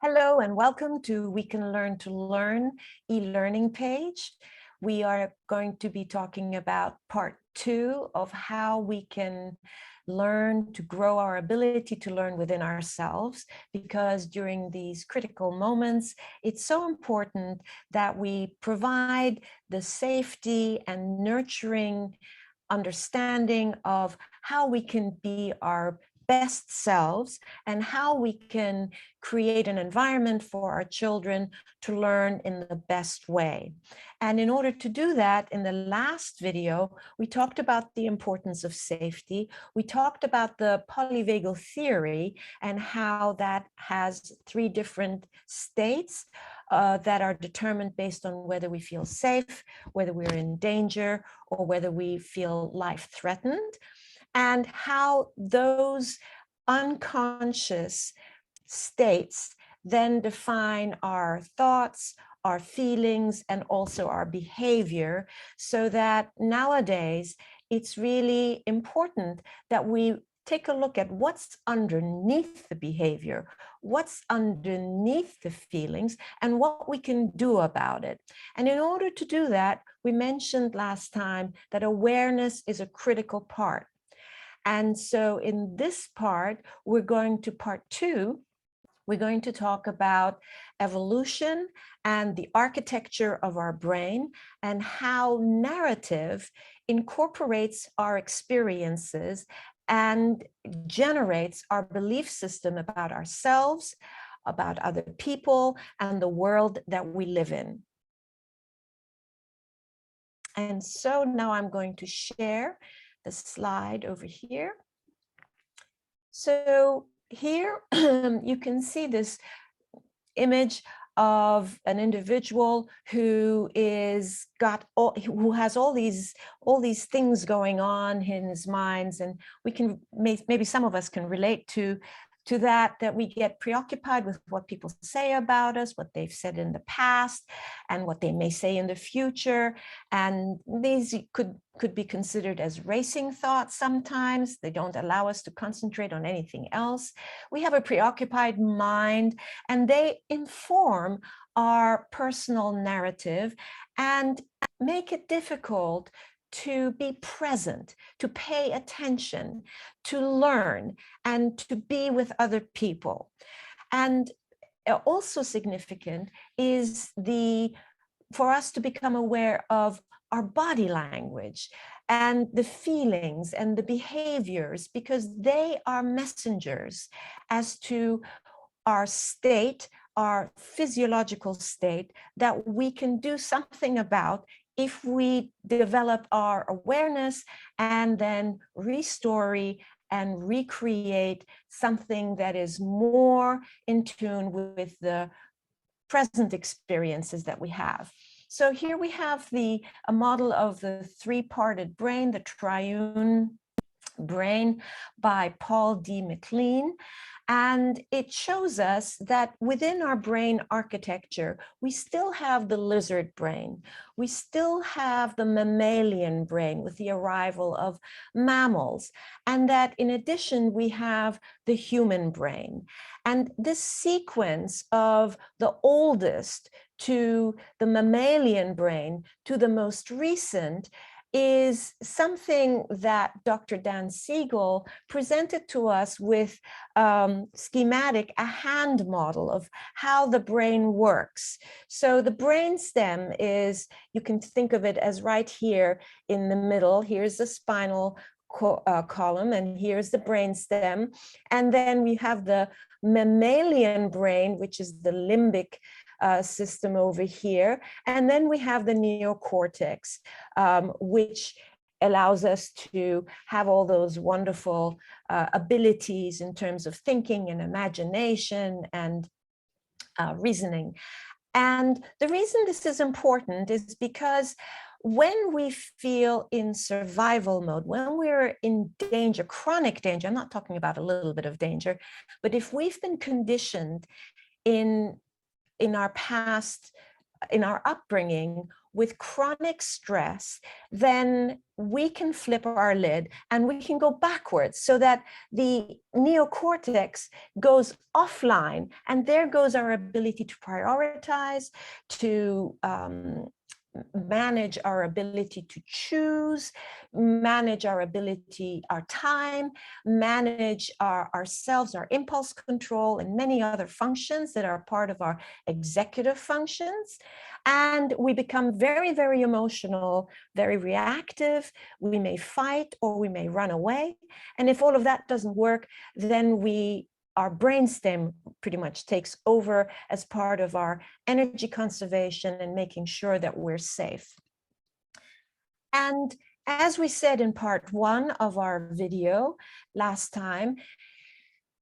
Hello and welcome to We Can Learn to Learn e-learning page. We are going to be talking about part 2 of how we can learn to grow our ability to learn within ourselves, because during these critical moments, it's so important that we provide the safety and nurturing understanding of how we can be our best selves and how we can create an environment for our children to learn in the best way. And in order to do that, in the last video, we talked about the importance of safety. We talked about the polyvagal theory and how that has 3 different states that are determined based on whether we feel safe, whether we're in danger, or whether we feel life threatened, and how those unconscious states then define our thoughts, our feelings, and also our behavior, so that nowadays it's really important that we take a look at what's underneath the behavior, what's underneath the feelings, and what we can do about it. And in order to do that, we mentioned last time that awareness is a critical part. And so in this part, part 2, we're going to talk about evolution and the architecture of our brain and how narrative incorporates our experiences and generates our belief system about ourselves, about other people, and the world that we live in. And so now I'm going to share the slide over here. So here you can see this image of an individual who has all these things going on in his minds, and we can maybe some of us can relate to that we get preoccupied with what people say about us, what they've said in the past, and what they may say in the future. And these could be considered as racing thoughts sometimes. They don't allow us to concentrate on anything else. We have a preoccupied mind, and they inform our personal narrative and make it difficult to be present, to pay attention, to learn, and to be with other people. And also significant is for us to become aware of our body language and the feelings and the behaviors, because they are messengers as to our state, our physiological state, that we can do something about if we develop our awareness and then restore and recreate something that is more in tune with the present experiences that we have. So here we have a model of the 3-parted brain, the Triune brain, by Paul D. MacLean. And it shows us that within our brain architecture, we still have the lizard brain. We still have the mammalian brain with the arrival of mammals. And that in addition, we have the human brain. And this sequence of the oldest to the mammalian brain to the most recent is something that Dr. Dan Siegel presented to us with schematic, a hand model of how the brain works. So the brain stem is, you can think of it as right here in the middle. Here's the spinal column, and here's the brain stem. And then we have the mammalian brain, which is the limbic system over here. And then we have the neocortex, which allows us to have all those wonderful abilities in terms of thinking and imagination and reasoning. And the reason this is important is because when we feel in survival mode, when we're in danger, chronic danger, I'm not talking about a little bit of danger, but if we've been conditioned in our past, in our upbringing, with chronic stress, then we can flip our lid and we can go backwards so that the neocortex goes offline, and there goes our ability to prioritize, to manage our ability to choose, manage our ability, our time, manage ourselves, our impulse control, and many other functions that are part of our executive functions. And we become very, very emotional, very reactive. We may fight or we may run away. And if all of that doesn't work, then our brainstem pretty much takes over as part of our energy conservation and making sure that we're safe. And as we said in part 1 of our video last time,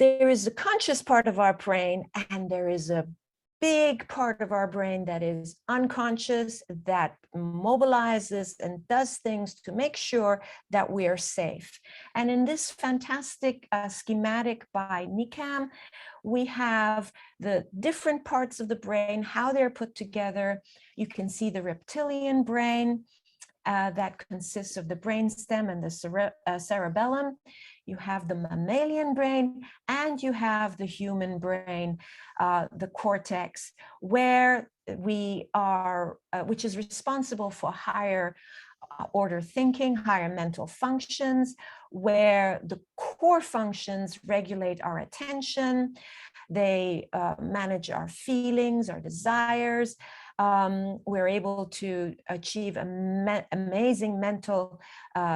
there is a conscious part of our brain, and there is a big part of our brain that is unconscious, that mobilizes and does things to make sure that we are safe. And in this fantastic schematic by Nikam, we have the different parts of the brain, how they're put together. You can see the reptilian brain that consists of the brainstem and the cerebellum. You have the mammalian brain, and you have the human brain, the cortex, where we are, which is responsible for higher order thinking, higher mental functions, where the core functions regulate our attention. They manage our feelings, our desires. We're able to achieve amazing mental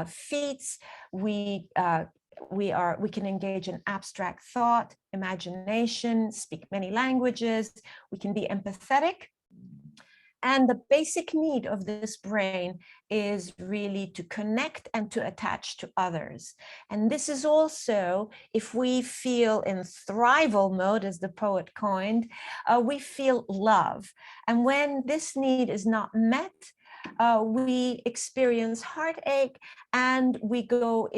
feats. We can engage in abstract thought, imagination, speak many languages. We can be empathetic. And the basic need of this brain is really to connect and to attach to others. And this is also, if we feel in thrival mode, as the poet coined, we feel love. And when this need is not met, we experience heartache, and we go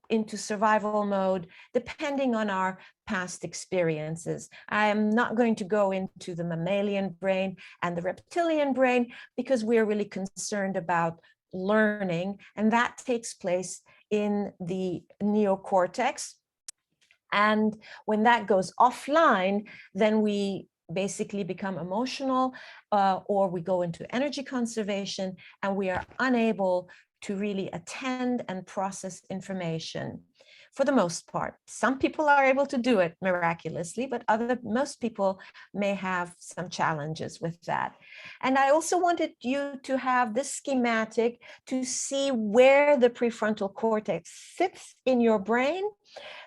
into survival mode, depending on our past experiences. I am not going to go into the mammalian brain and the reptilian brain because we are really concerned about learning, and that takes place in the neocortex. And when that goes offline, then we basically become emotional, or we go into energy conservation, and we are unable to really attend and process information for the most part. Some people are able to do it miraculously, but most people may have some challenges with that. And I also wanted you to have this schematic to see where the prefrontal cortex sits in your brain.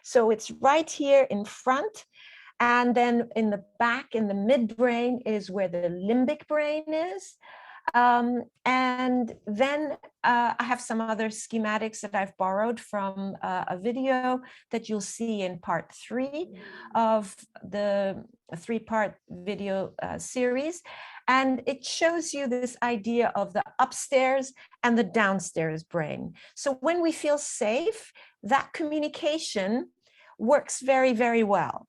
So it's right here in front. And then in the back, in the midbrain, is where the limbic brain is. And then I have some other schematics that I've borrowed from a video that you'll see in part 3 of the 3-part video series. And it shows you this idea of the upstairs and the downstairs brain. So when we feel safe, that communication works very, very well.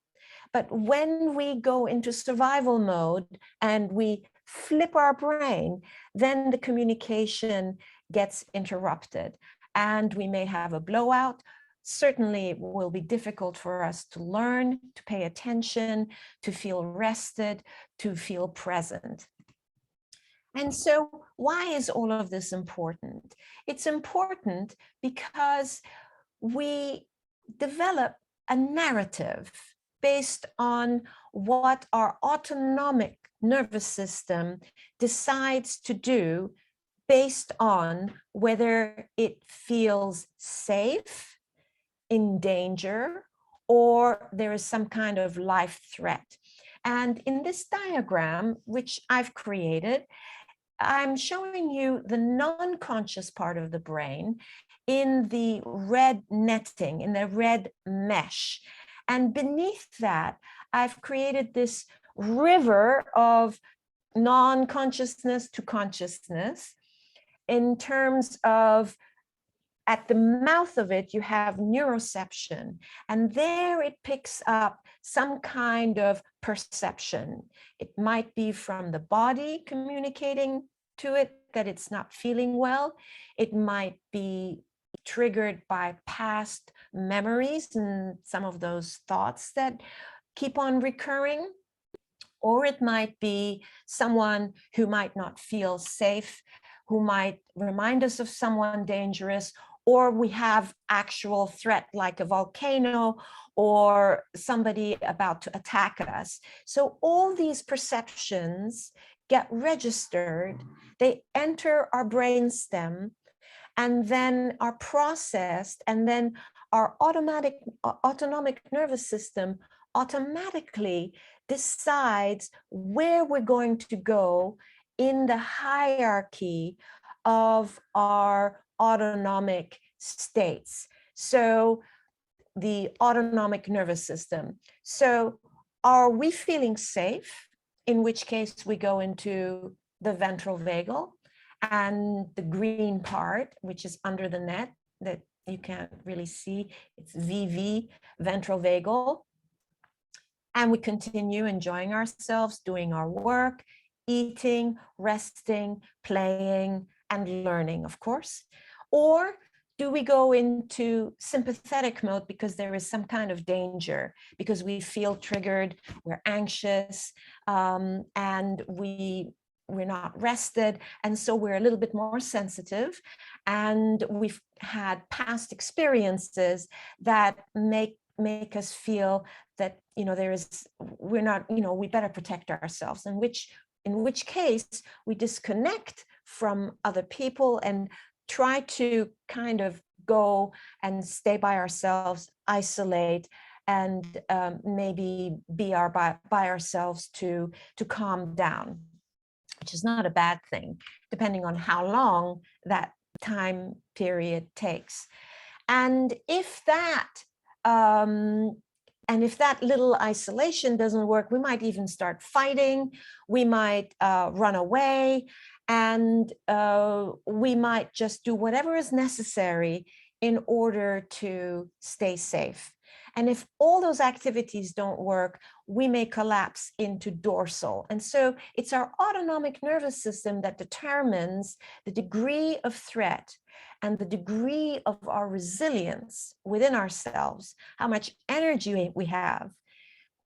But when we go into survival mode and we flip our brain, then the communication gets interrupted and we may have a blowout. Certainly it will be difficult for us to learn, to pay attention, to feel rested, to feel present. And so why is all of this important? It's important because we develop a narrative based on what our autonomic nervous system decides to do, based on whether it feels safe, in danger, or there is some kind of life threat. And in this diagram, which I've created, I'm showing you the non-conscious part of the brain in the red netting, in the red mesh. And beneath that, I've created this river of non-consciousness to consciousness in terms of, at the mouth of it, you have neuroception, and there it picks up some kind of perception. It might be from the body communicating to it that it's not feeling well. It might be triggered by past memories and some of those thoughts that keep on recurring. Or it might be someone who might not feel safe, who might remind us of someone dangerous, or we have actual threat like a volcano or somebody about to attack us. So all these perceptions get registered, they enter our brainstem, and then are processed, and then our autonomic nervous system automatically decides where we're going to go in the hierarchy of our autonomic states. So the autonomic nervous system. So are we feeling safe? In which case we go into the ventral vagal, and the green part, which is under the net that you can't really see, it's VV, ventral vagal. And we continue enjoying ourselves, doing our work, eating, resting, playing, and learning, of course. Or do we go into sympathetic mode because there is some kind of danger, because we feel triggered, we're anxious, and we're not rested, and so we're a little bit more sensitive, and we've had past experiences that make us feel that we're not, we better protect ourselves, in which case we disconnect from other people and try to kind of go and stay by ourselves, isolate, and maybe be by ourselves to calm down, which is not a bad thing, depending on how long that time period takes. And if that little isolation doesn't work, we might even start fighting. We might run away, and we might just do whatever is necessary in order to stay safe. And if all those activities don't work, we may collapse into dorsal. And so it's our autonomic nervous system that determines the degree of threat and the degree of our resilience within ourselves, how much energy we have,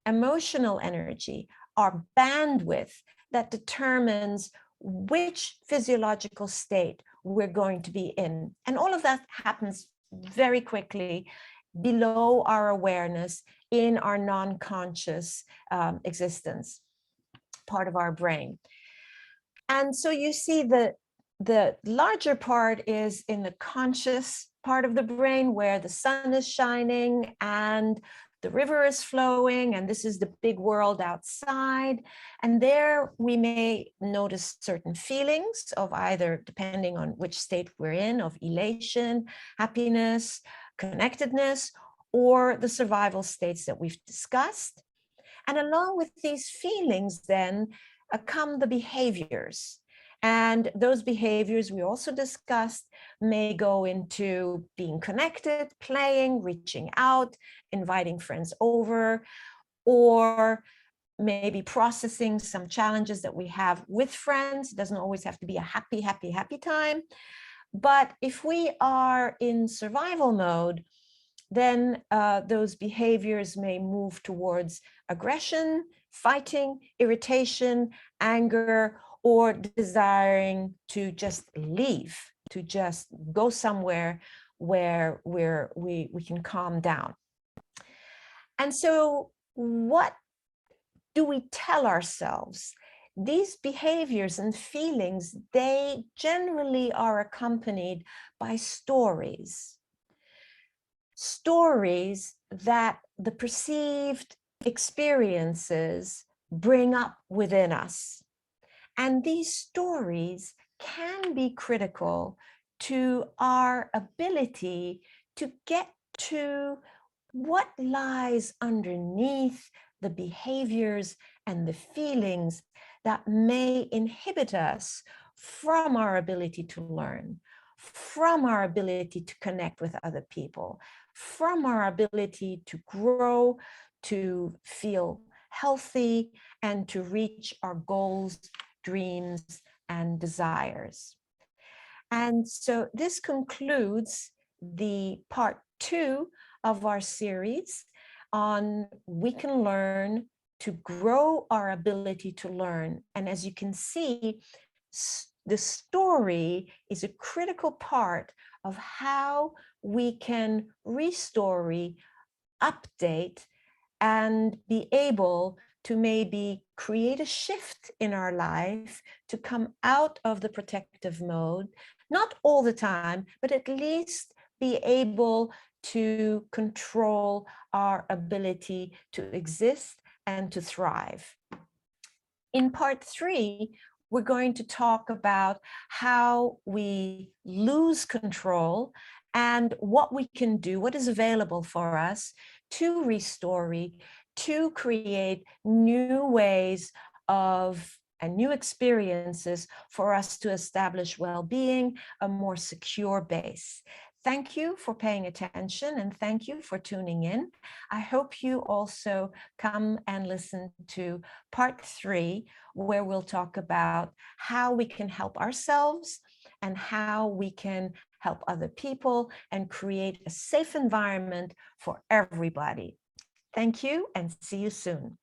emotional energy, our bandwidth, that determines which physiological state we're going to be in. And all of that happens very quickly below our awareness in our non-conscious existence, part of our brain. And so you see the larger part is in the conscious part of the brain, where the sun is shining and the river is flowing, and this is the big world outside. And there we may notice certain feelings of either, depending on which state we're in, of elation, happiness, connectedness, or the survival states that we've discussed. And along with these feelings then come the behaviors. And those behaviors we also discussed may go into being connected, playing, reaching out, inviting friends over, or maybe processing some challenges that we have with friends. It doesn't always have to be a happy, happy, happy time. But if we are in survival mode, then those behaviors may move towards aggression, fighting, irritation, anger, or desiring to just leave, to just go somewhere where we can calm down. And so what do we tell ourselves? These behaviors and feelings, they generally are accompanied by stories. Stories that the perceived experiences bring up within us. And these stories can be critical to our ability to get to what lies underneath the behaviors and the feelings that may inhibit us from our ability to learn, from our ability to connect with other people, from our ability to grow, to feel healthy, and to reach our goals, dreams, and desires. And so this concludes the part 2 of our series on we can learn to grow our ability to learn. And as you can see, the story is a critical part of how we can restore, update, and be able to maybe create a shift in our life to come out of the protective mode, not all the time, but at least be able to control our ability to exist and to thrive. In part 3, we're going to talk about how we lose control and what we can do, what is available for us to restore, to create new ways of and new experiences for us to establish well-being, a more secure base. Thank you for paying attention and thank you for tuning in. I hope you also come and listen to part 3, where we'll talk about how we can help ourselves and how we can help other people and create a safe environment for everybody. Thank you and see you soon.